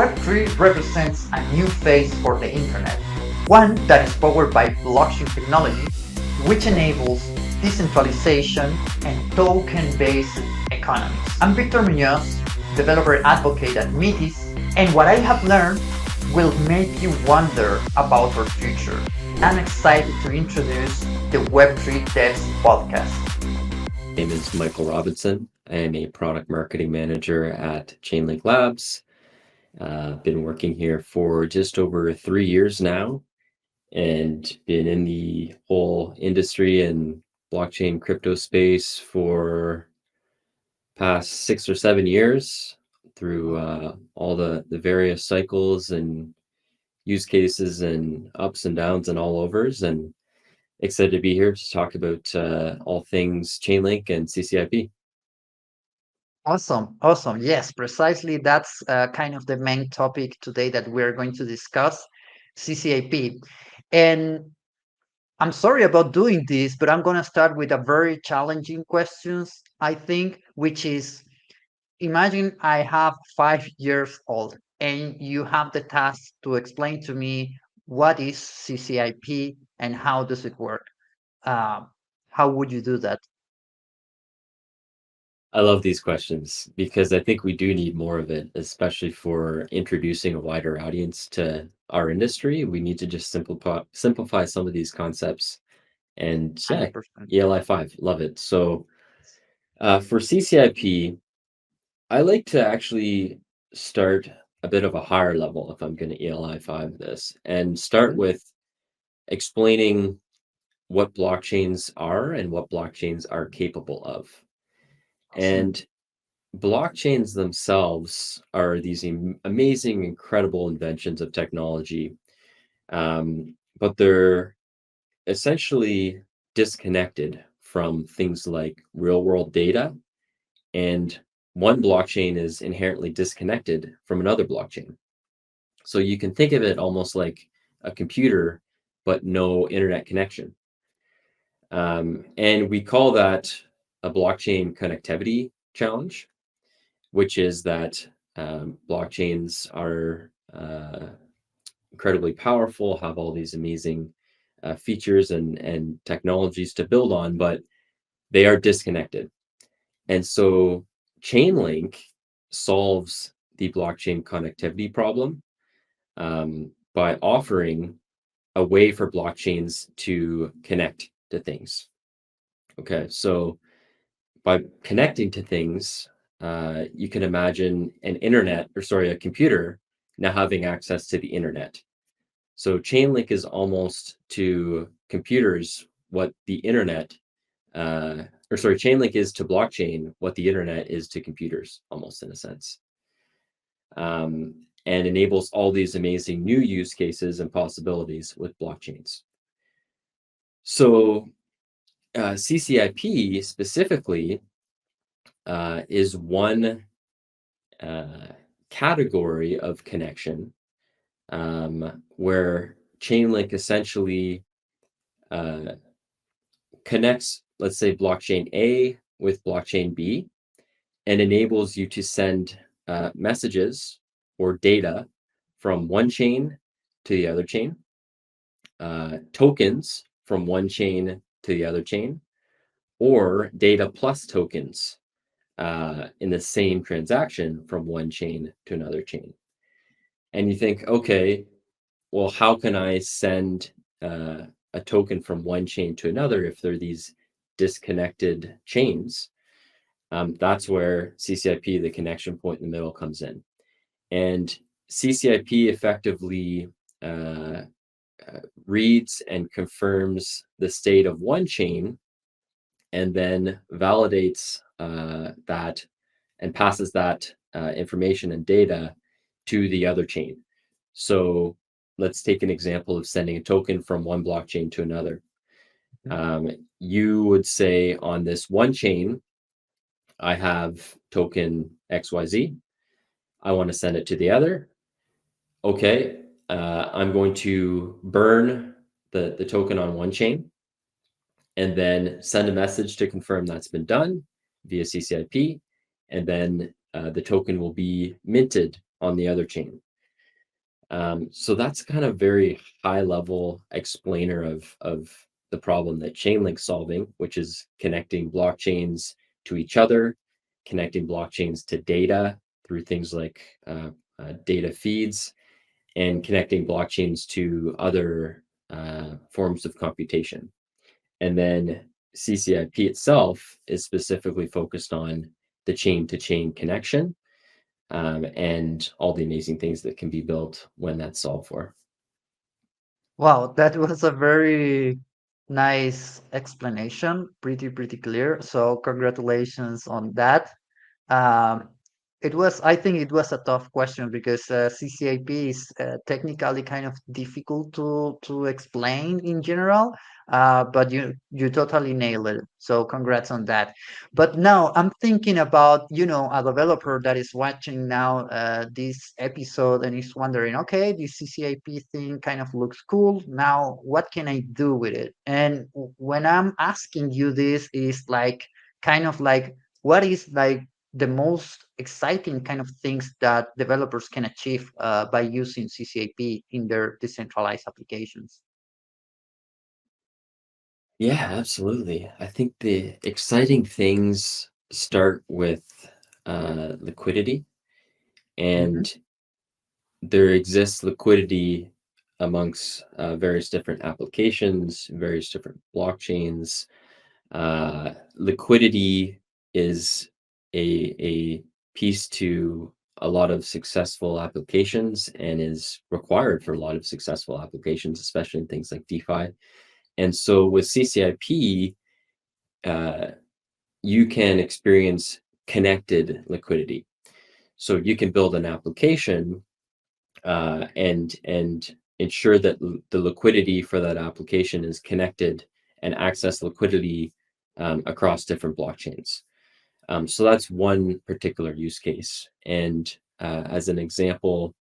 Web3 represents a new phase for the internet, one that is powered by blockchain technology, which enables decentralization and token-based economies. I'm Victor Muñoz, developer advocate at Metis, and what I have learned will make you wonder about our future. I'm excited to introduce the Web3 Devs Podcast. My name is Michael Robinson. I am a product marketing manager at Chainlink Labs. Been working here for just over 3 years now and been in the whole industry and blockchain crypto space for past 6 or 7 years through all the various cycles and use cases and ups and downs and all overs, and excited to be here to talk about all things Chainlink and CCIP. Awesome. Yes, precisely. That's kind of the main topic today that we're going to discuss, CCIP. And I'm sorry about doing this, but I'm going to start with a very challenging questions, I think, which is, imagine I have 5 years old and you have the task to explain to me what is CCIP and how does it work. How would you do that? I love these questions because I think we do need more of it, especially for introducing a wider audience to our industry. We need to just simplify some of these concepts. And yeah, 100%. ELI5, love it. So for CCIP, I like to actually start a bit of a higher level if I'm going to ELI5 this, and start with explaining what blockchains are and what blockchains are capable of. Awesome. And blockchains themselves are these amazing, incredible inventions of technology, but they're essentially disconnected from things like real-world data, and one blockchain is inherently disconnected from another blockchain. So you can think of it almost like a computer, but no internet connection. And we call that a blockchain connectivity challenge, which is that blockchains are incredibly powerful, have all these amazing features and technologies to build on, but they are disconnected. And so Chainlink solves the blockchain connectivity problem by offering a way for blockchains to connect to things. Okay, so by connecting to things, you can imagine a computer now having access to the internet. So Chainlink is almost to computers what the internet, Chainlink is to blockchain what the internet is to computers, almost in a sense, and enables all these amazing new use cases and possibilities with blockchains. So CCIP specifically is one category of connection where Chainlink essentially connects, let's say, blockchain A with blockchain B, and enables you to send messages or data from one chain to the other chain, tokens from one chain to the other chain, or data plus tokens in the same transaction from one chain to another chain. And you think, okay, well, how can I send a token from one chain to another if they're these disconnected chains? That's where CCIP, the connection point in the middle, comes in. And CCIP effectively reads and confirms the state of one chain, and then validates that and passes that information and data to the other chain. So let's take an example of sending a token from one blockchain to another. You would say, on this one chain, I have token XYZ. I want to send it to the other. Okay, I'm going to burn the token on one chain and then send a message to confirm that's been done via CCIP, and then the token will be minted on the other chain. So that's kind of very high level explainer of the problem that Chainlink's solving, which is connecting blockchains to each other, connecting blockchains to data through things like data feeds, and connecting blockchains to other forms of computation. And then CCIP itself is specifically focused on the chain to chain connection, and all the amazing things that can be built when that's solved for. Wow, that was a very nice explanation, pretty clear. So congratulations on that. Um, I think it was a tough question because CCIP is technically kind of difficult to explain in general, but you totally nailed it. So congrats on that. But now I'm thinking about, a developer that is watching now this episode and is wondering, okay, this CCIP thing kind of looks cool. Now, what can I do with it? And when I'm asking you this, is like kind of like what is like the most exciting kind of things that developers can achieve by using CCAP in their decentralized applications. Yeah, absolutely. I think the exciting things start with liquidity, Hmm. and there exists liquidity amongst various different applications, various different blockchains. Liquidity is a piece to a lot of successful applications and is required for a lot of successful applications, especially in things like DeFi. And so with CCIP, uh, you can experience connected liquidity. So you can build an application and ensure that the liquidity for that application is connected and access liquidity across different blockchains. So that's one particular use case. And as an example,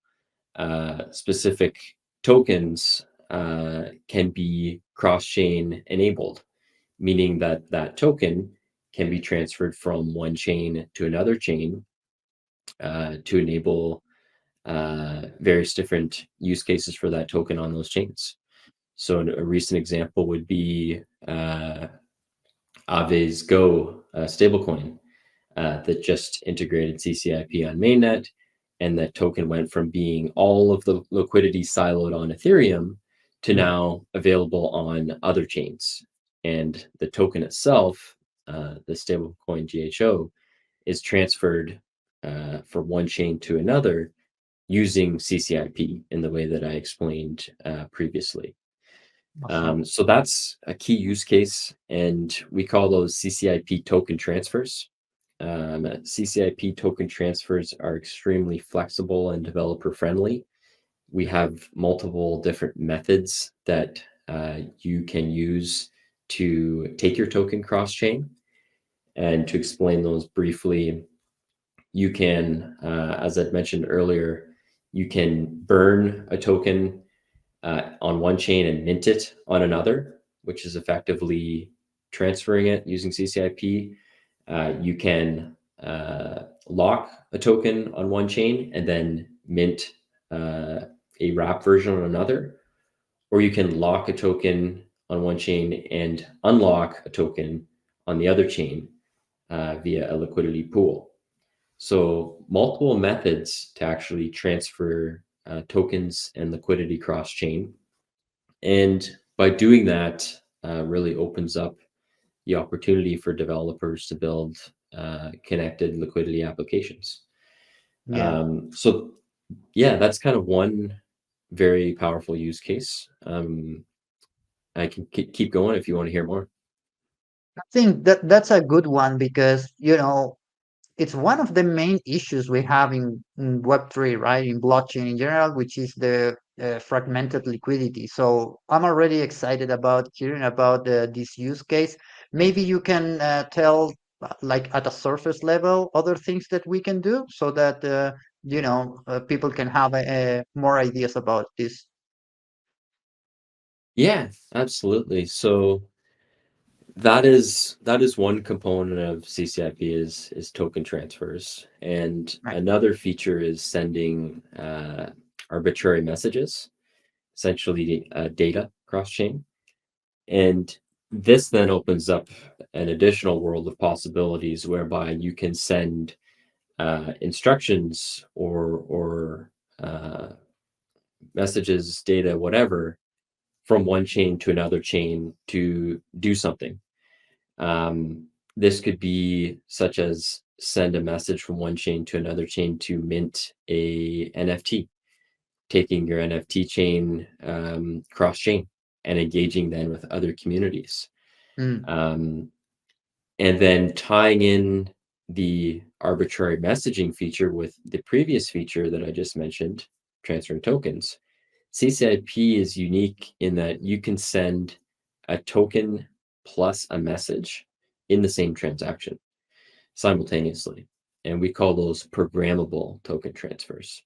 specific tokens can be cross-chain enabled, meaning that that token can be transferred from one chain to another chain to enable various different use cases for that token on those chains. So a recent example would be Aave's Go stablecoin that just integrated CCIP on mainnet, and that token went from being all of the liquidity siloed on Ethereum to now available on other chains. And the token itself, the stablecoin GHO, is transferred from one chain to another using CCIP in the way that I explained previously. Awesome. So that's a key use case, and we call those CCIP token transfers. CCIP token transfers are extremely flexible and developer friendly. We have multiple different methods that you can use to take your token cross chain. And to explain those briefly, you can, as I'd mentioned earlier, you can burn a token on one chain and mint it on another, which is effectively transferring it using CCIP. You can lock a token on one chain and then mint a wrap version on another, or you can lock a token on one chain and unlock a token on the other chain via a liquidity pool. So multiple methods to actually transfer tokens and liquidity cross chain. And by doing that, really opens up the opportunity for developers to build connected liquidity applications. Yeah. So yeah, that's kind of one very powerful use case. I can keep going if you want to hear more. I think that that's a good one because, it's one of the main issues we have in Web3, right? In blockchain in general, which is the fragmented liquidity. So I'm already excited about hearing about this use case. Maybe you can tell, like at a surface level, other things that we can do so that, people can have more ideas about this. Yeah, absolutely. So that is one component of CCIP is token transfers, and Right. another feature is sending arbitrary messages, essentially data cross-chain. And this then opens up an additional world of possibilities whereby you can send instructions or messages, data, whatever, from one chain to another chain to do something. This could be such as send a message from one chain to another chain to mint a NFT, taking your NFT chain cross-chain and engaging then with other communities. Um, and then tying in the arbitrary messaging feature with the previous feature that I just mentioned, transferring tokens. CCIP is unique in that you can send a token plus a message in the same transaction simultaneously. And we call those programmable token transfers.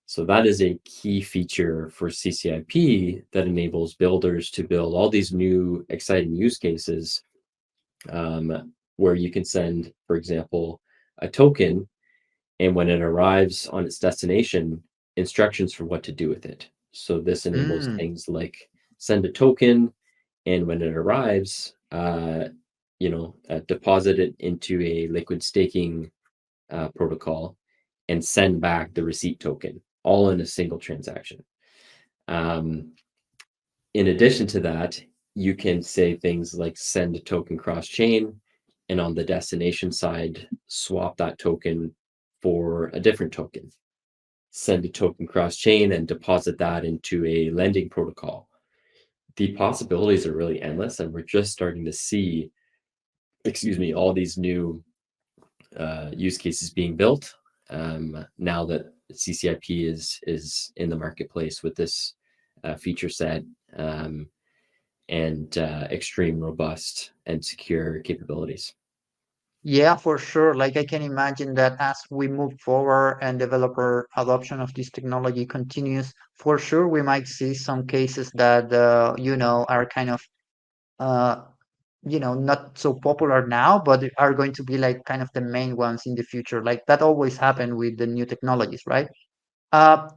So that is a key feature for CCIP that enables builders to build all these new exciting use cases where you can send, for example, a token, and when it arrives on its destination, instructions for what to do with it. So this enables things like send a token, and when it arrives, deposit it into a liquid staking protocol and send back the receipt token, all in a single transaction. In addition to that, you can say things like send a token cross-chain, and on the destination side, swap that token for a different token. Send a token cross-chain and deposit that into a lending protocol. The possibilities are really endless, and we're just starting to see, all these new use cases being built now that CCIP is in the marketplace with this feature set and extreme robust and secure capabilities. Yeah, for sure. Like I can imagine that as we move forward and developer adoption of this technology continues, for sure we might see some cases that are kind of uh, not so popular now, but are going to be like kind of the main ones in the future. Like that always happened with the new technologies, right?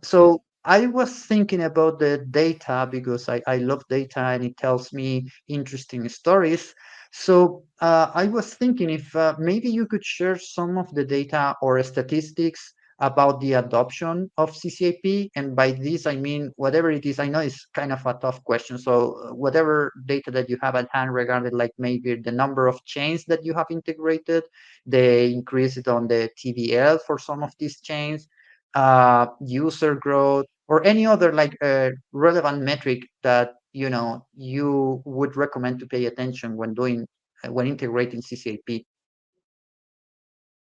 So I was thinking about the data because I love data and it tells me interesting stories. So I was thinking if maybe you could share some of the data or statistics about the adoption of CCAP. And by this, I mean, whatever it is, I know it's kind of a tough question. So whatever data that you have at hand regarding like maybe the number of chains that you have integrated, the increase it on the TVL for some of these chains, user growth, or any other like relevant metric that you would recommend to pay attention when doing when integrating CCAP.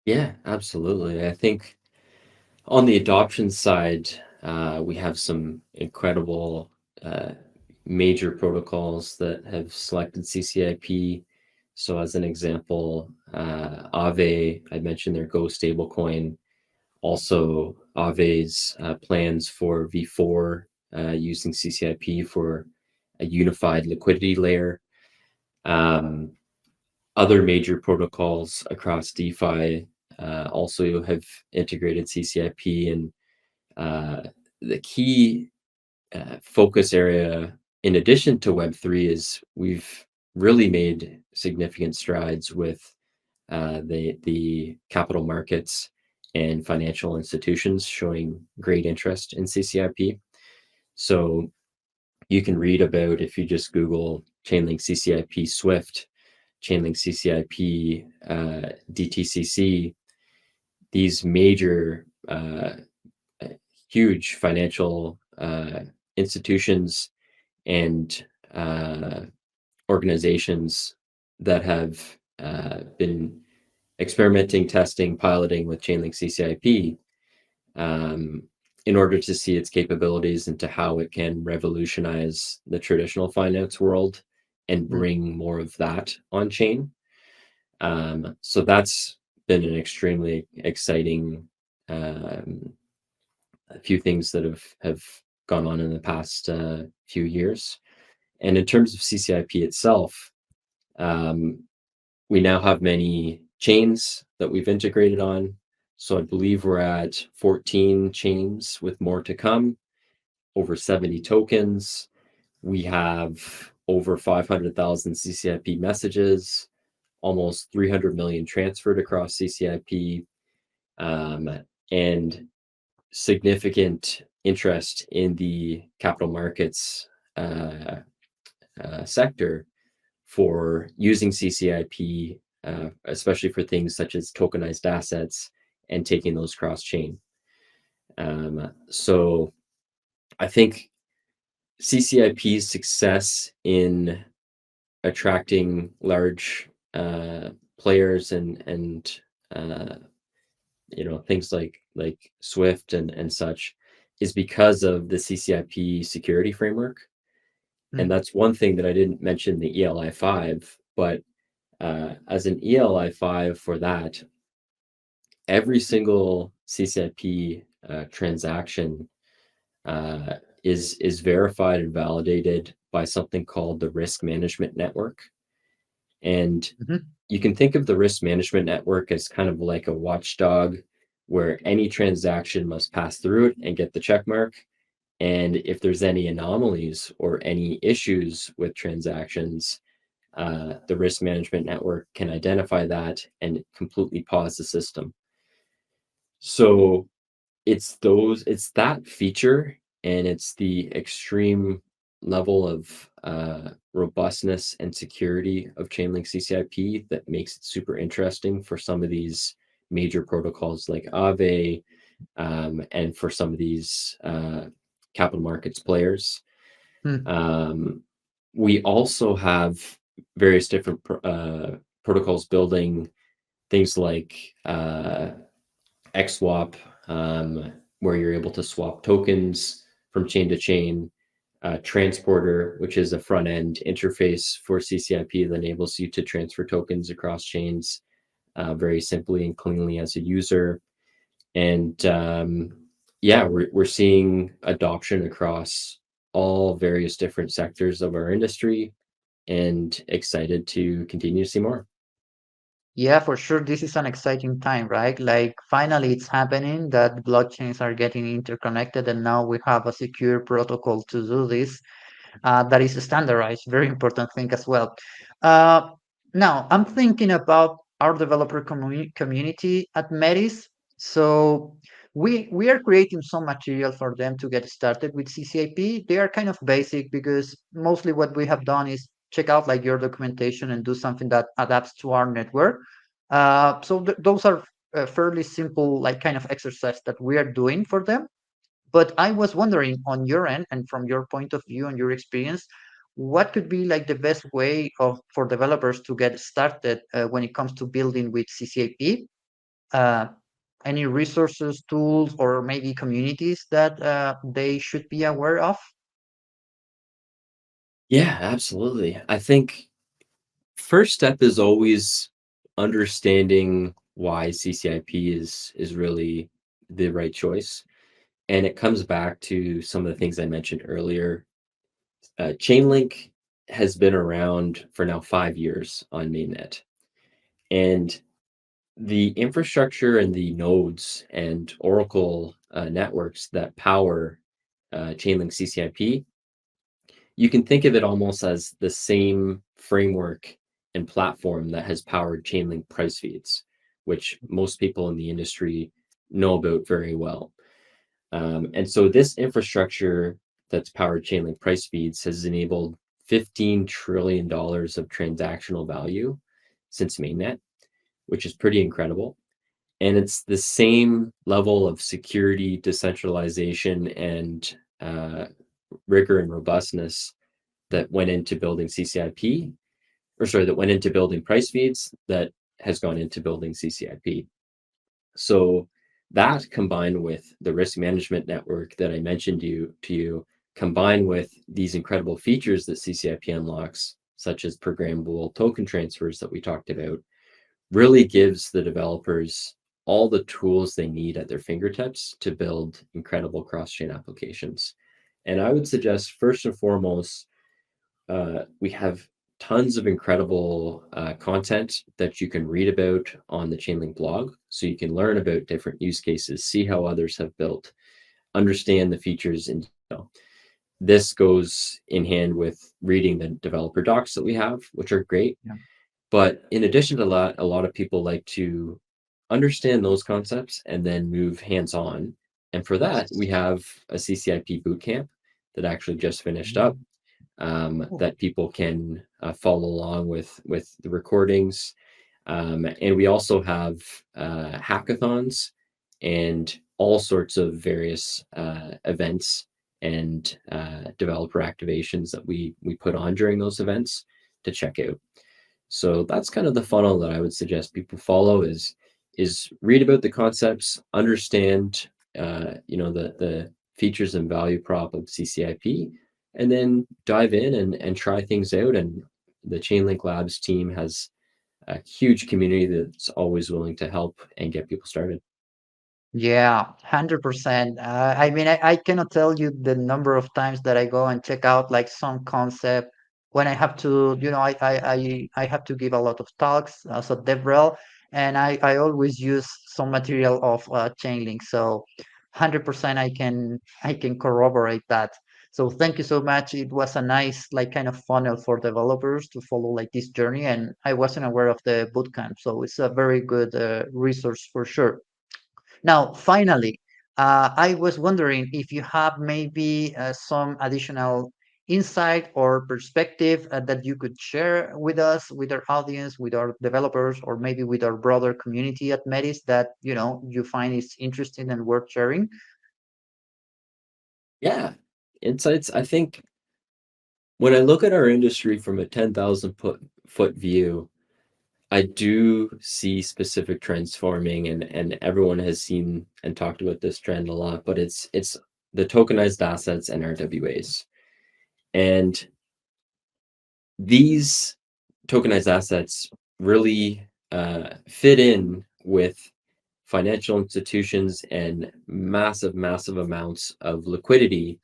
Yeah, absolutely. I think on the adoption side, we have some incredible major protocols that have selected CCIP. So, as an example, Aave, I mentioned their Go stablecoin. Also, Aave's plans for V4 using CCIP for a unified liquidity layer. Other major protocols across DeFi also have integrated CCIP, and the key focus area, in addition to Web3, is we've really made significant strides with the capital markets and financial institutions showing great interest in CCIP. So you can read about, if you just Google Chainlink CCIP Swift, Chainlink CCIP DTCC, these major huge financial institutions and organizations that have been experimenting, testing, piloting with Chainlink CCIP in order to see its capabilities and to how it can revolutionize the traditional finance world and bring more of that on chain. So that's been an extremely exciting few things that have gone on in the past few years. And in terms of CCIP itself, we now have many chains that we've integrated on. So I believe we're at 14 chains with more to come, over 70 tokens. We have over 500,000 CCIP messages, almost 300 million transferred across CCIP, and significant interest in the capital markets sector for using CCIP, especially for things such as tokenized assets and taking those cross-chain. So I think CCIP's success in attracting large players and things like Swift and such is because of the CCIP security framework. And that's one thing that I didn't mention the ELI 5, but as an ELI 5 for that, every single CCIP transaction is verified and validated by something called the risk management network. And you can think of the risk management network as kind of like a watchdog where any transaction must pass through it and get the check mark. And if there's any anomalies or any issues with transactions, the risk management network can identify that and completely pause the system. So it's that feature, and it's the extreme level of robustness and security of Chainlink CCIP that makes it super interesting for some of these major protocols like Aave, and for some of these capital markets players. We also have various different protocols building things like XSwap, where you're able to swap tokens from chain to chain. Transporter, which is a front-end interface for CCIP that enables you to transfer tokens across chains very simply and cleanly as a user. And we're seeing adoption across all various different sectors of our industry, and excited to continue to see more. Yeah, for sure. This is an exciting time, right? Like finally it's happening that blockchains are getting interconnected, and now we have a secure protocol to do this that is standardized. Very important thing as well. Uh, Now I'm thinking about our developer community at Metis. So we are creating some material for them to get started with CCIP. They are kind of basic because mostly what we have done is check out like your documentation and do something that adapts to our network. So those are fairly simple like kind of exercise that we are doing for them. But I was wondering on your end and from your point of view and your experience, what could be like the best way of for developers to get started when it comes to building with CCIP? Uh, any resources, tools, or maybe communities that they should be aware of? Yeah, absolutely. I think first step is always understanding why CCIP is really the right choice. And it comes back to some of the things I mentioned earlier. Chainlink has been around for now 5 years on mainnet. And the infrastructure and the nodes and Oracle networks that power Chainlink CCIP, you can think of it almost as the same framework and platform that has powered Chainlink price feeds, which most people in the industry know about very well. And so this infrastructure that's powered Chainlink price feeds has enabled $15 trillion of transactional value since mainnet, which is pretty incredible. And it's the same level of security, decentralization, and rigor and robustness that went into building CCIP, that went into building price feeds that has gone into building CCIP. So that combined with the risk management network that I mentioned to you, combined with these incredible features that CCIP unlocks, such as programmable token transfers that we talked about, really gives the developers all the tools they need at their fingertips to build incredible cross-chain applications. And I would suggest first and foremost, we have tons of incredible content that you can read about on the Chainlink blog. So you can learn about different use cases, see how others have built, understand the features in detail. This goes in hand with reading the developer docs that we have, which are great. Yeah. But in addition to that, a lot of people like to understand those concepts and then move hands-on. And for that, we Yes. have a CCIP bootcamp that actually just finished up, Mm. Oh, that people can follow along with the recordings. And we also have hackathons and all sorts of various events and developer activations that we put on during those events to check out. So that's kind of the funnel that I would suggest people follow is read about the concepts, understand the features and value prop of CCIP, and then dive in and try things out. And the Chainlink Labs team has a huge community that's always willing to help and get people started. yeah, 100%. I mean, I cannot tell you the number of times that I go and check out like some concept when I have to, I have to give a lot of talks as a DevRel, and I always use some material of Chainlink. So 100% I can corroborate that. So thank you so much. It was a nice like kind of funnel for developers to follow like this journey, and I wasn't aware of the bootcamp, so it's a very good resource for sure. Now, finally, I was wondering if you have maybe some additional insight or perspective that you could share with us, with our audience, with our developers, or maybe with our broader community at Metis that you find is interesting and worth sharing. Yeah, insights. I think when I look at our industry from a 10,000 foot view, I do see specific trends forming, and everyone has seen and talked about this trend a lot, but it's the tokenized assets and RWAs. And these tokenized assets really fit in with financial institutions and massive, massive amounts of liquidity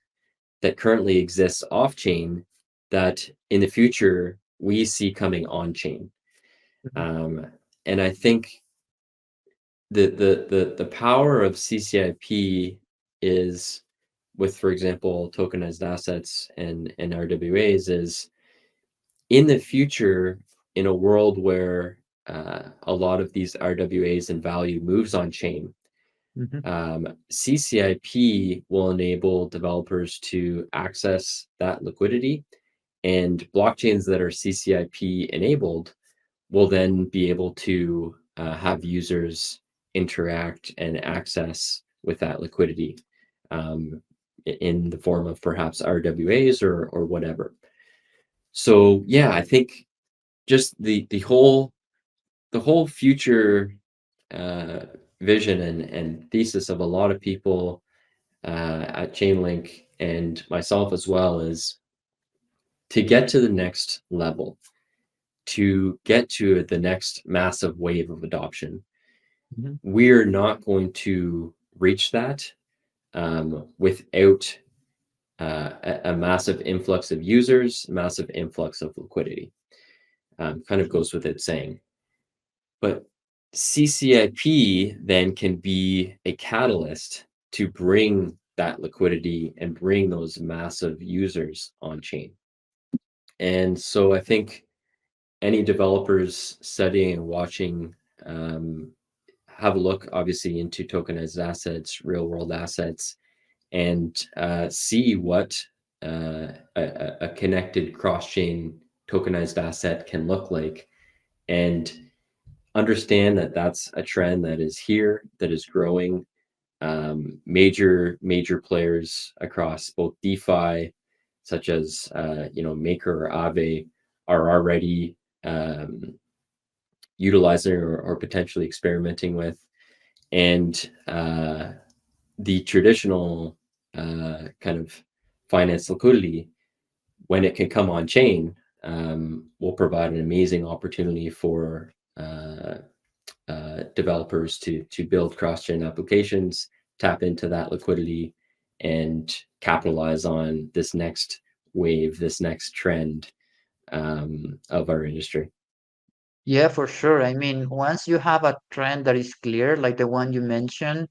that currently exists off chain that in the future we see coming on chain. Mhm. Um, and I think the power of CCIP is with, for example, tokenized assets and RWAs is in the future, in a world where a lot of these RWAs and value moves on chain, Mhm. CCIP will enable developers to access that liquidity, and blockchains that are CCIP enabled will then be able to have users interact and access with that liquidity um, in the form of perhaps RWAs or whatever. So yeah, I think just the whole future uh, vision and thesis of a lot of people at Chainlink and myself as well is to get to the next level, to get to the next massive wave of adoption. Mhm. We're not going to reach that without a massive influx of users, massive influx of liquidity. Kind of goes without saying. But CCIP then can be a catalyst to bring that liquidity and bring those massive users on chain. And so I think any developers studying and watching have a look obviously into tokenized assets, real world assets, and see what a connected cross chain tokenized asset can look like. And understand that that's a trend that is here, that is growing. Major players across both DeFi, such as Maker or Aave, are already utilizing or potentially experimenting with, and the traditional kind of finance liquidity, when it can come on chain, will provide an amazing opportunity for developers to build cross-chain applications, tap into that liquidity, and capitalize on this next wave, this next trend of our industry. Yeah, for sure. I mean, once you have a trend that is clear, like the one you mentioned,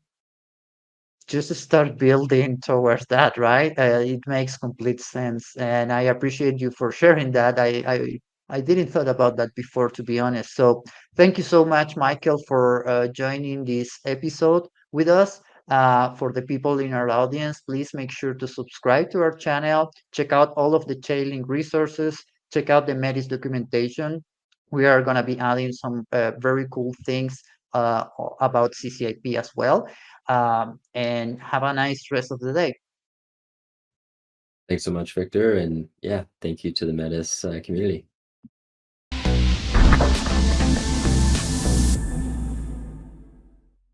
just start building towards that, right? It makes complete sense, and I appreciate you for sharing that. I didn't thought about that before, to be honest. So thank you so much, Michael, for joining this episode with us. For the people in our audience, please make sure to subscribe to our channel. Check out all of the Chainlink resources. Check out the Metis documentation. We are going to be adding some very cool things about CCIP as well, and have a nice rest of the day. Thanks so much, Victor, and yeah, thank you to the Metis community.